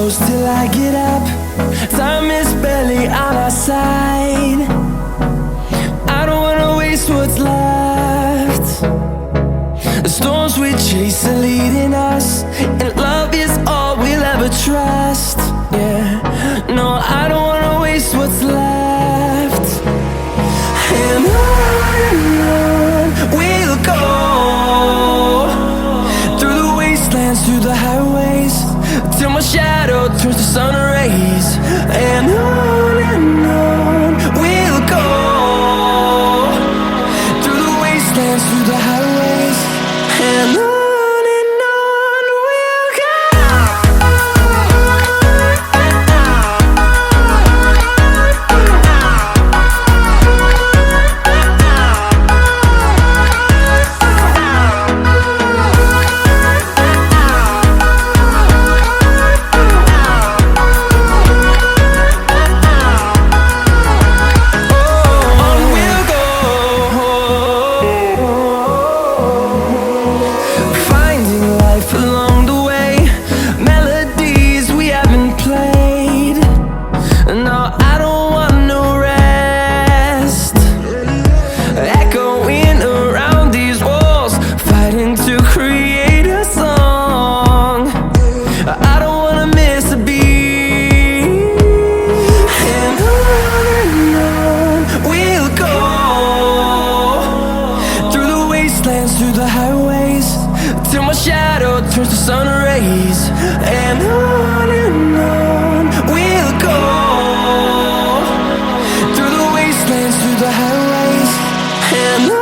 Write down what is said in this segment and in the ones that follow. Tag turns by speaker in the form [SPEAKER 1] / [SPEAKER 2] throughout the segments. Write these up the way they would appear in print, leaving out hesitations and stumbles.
[SPEAKER 1] close till I get up. Time is barely on our side. I don't wanna waste what's left. The storms we chase are leading us, and love is all we'll ever trust. Yeah, no, I don't wanna waste what's left. And on we'll go, through the wastelands, through the highways, till my shadow turns to sun rays. And on we'll go, through the wastelands, through the highways, and on. Through the highways, till my shadow turns to sun rays. And on we'll go, through the wastelands, through the highways, and on.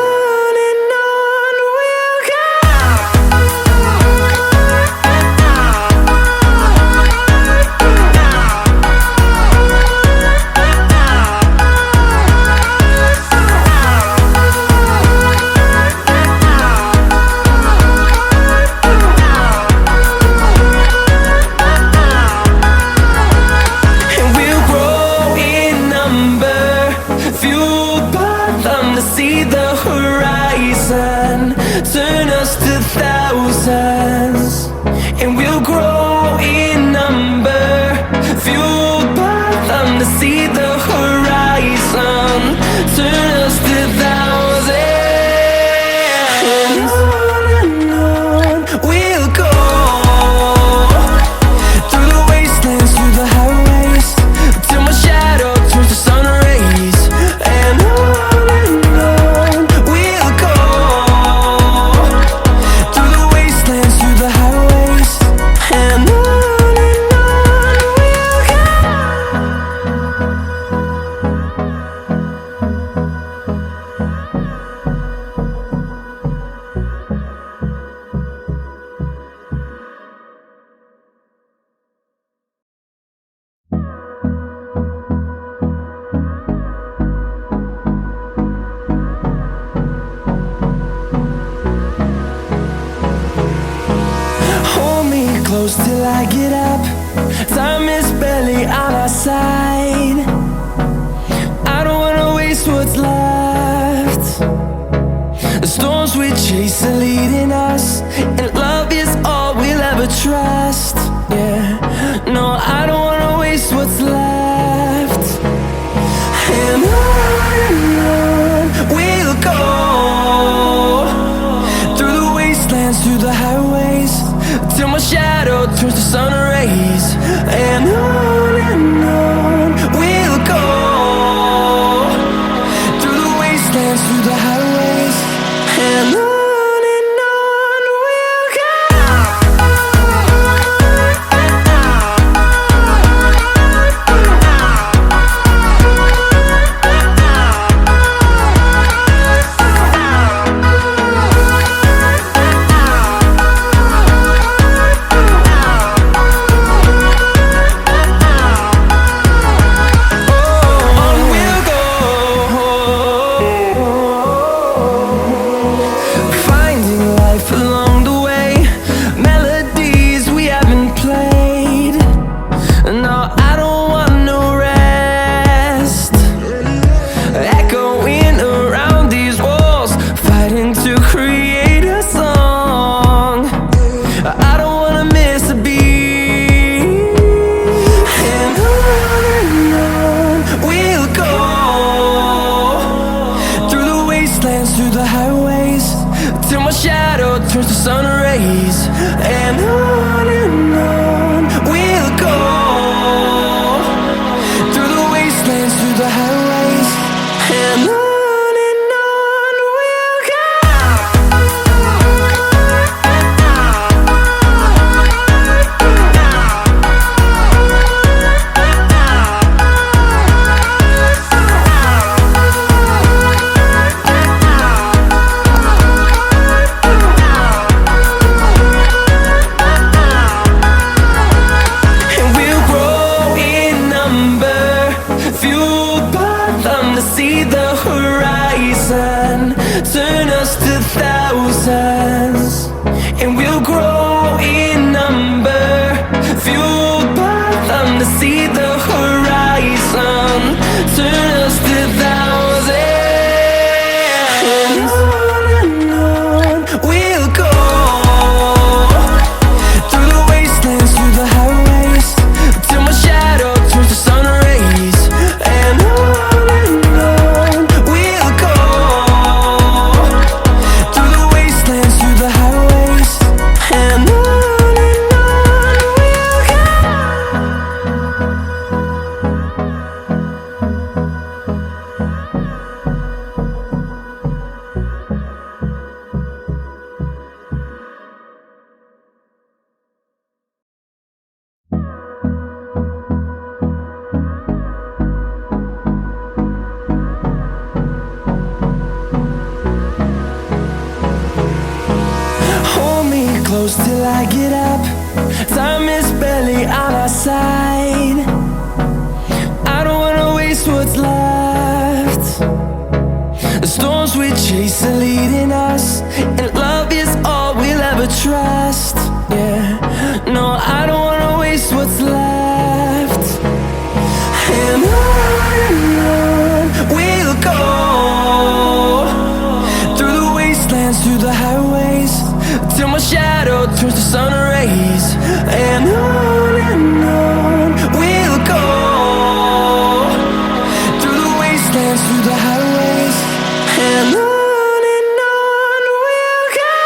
[SPEAKER 1] See the horizon turn us to thousands, and we'll grow in number, fueled by them. To see the horizon turn us to thousands, and on we'll go, through the wastelands, through the highways, till my shadow turns to sun rays. And on close till I get up. Time is barely on our side. I don't wanna waste what's left. The storms we chase are leading us, and love is all we'll ever trust. Yeah, no, I don't wanna waste what's left. And on we'll go, through the wastelands, through the highways, till my shadow turns to sun rays. And on we'll go, through the wastelands, through the highways, and on. wastelands, through the highways, and on we'll go. See the horizon turn us to thousands, and we'll grow in number, fueled by them to see the horizon turn us to thousands, and on we'll go, through the wastelands, through the highways, till my shadow turns to sun rays, and on close till I get up. Time is barely on our side. I don't wanna waste what's left. The storms we chase are leading us, and love is all we'll ever trust. Yeah, no, I don't wanna waste what's left. And on we'll go, through the wastelands, through the highways, till my shadow turns to sun rays, and on we'll go, through the wastelands, through the highways, and on we'll go.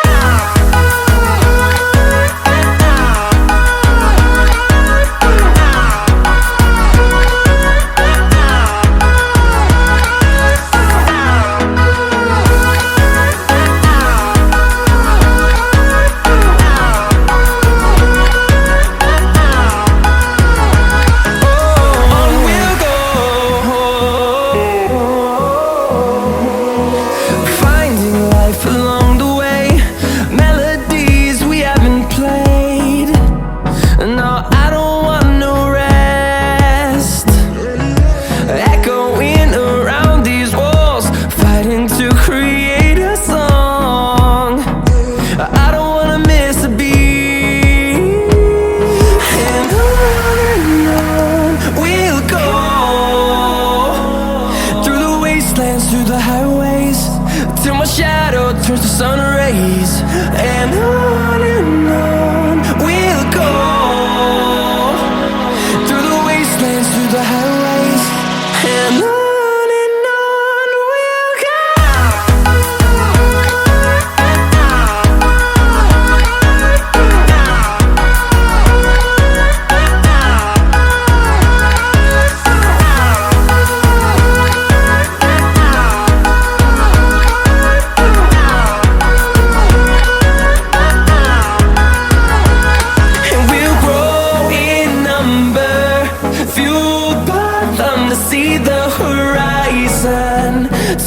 [SPEAKER 1] Through the highways, till my shadow turns to sun rays, and on we'll go, through the wastelands, through the highways, and on we'll go. See the horizon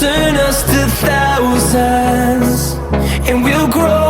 [SPEAKER 1] turn us to thousands, and we'll grow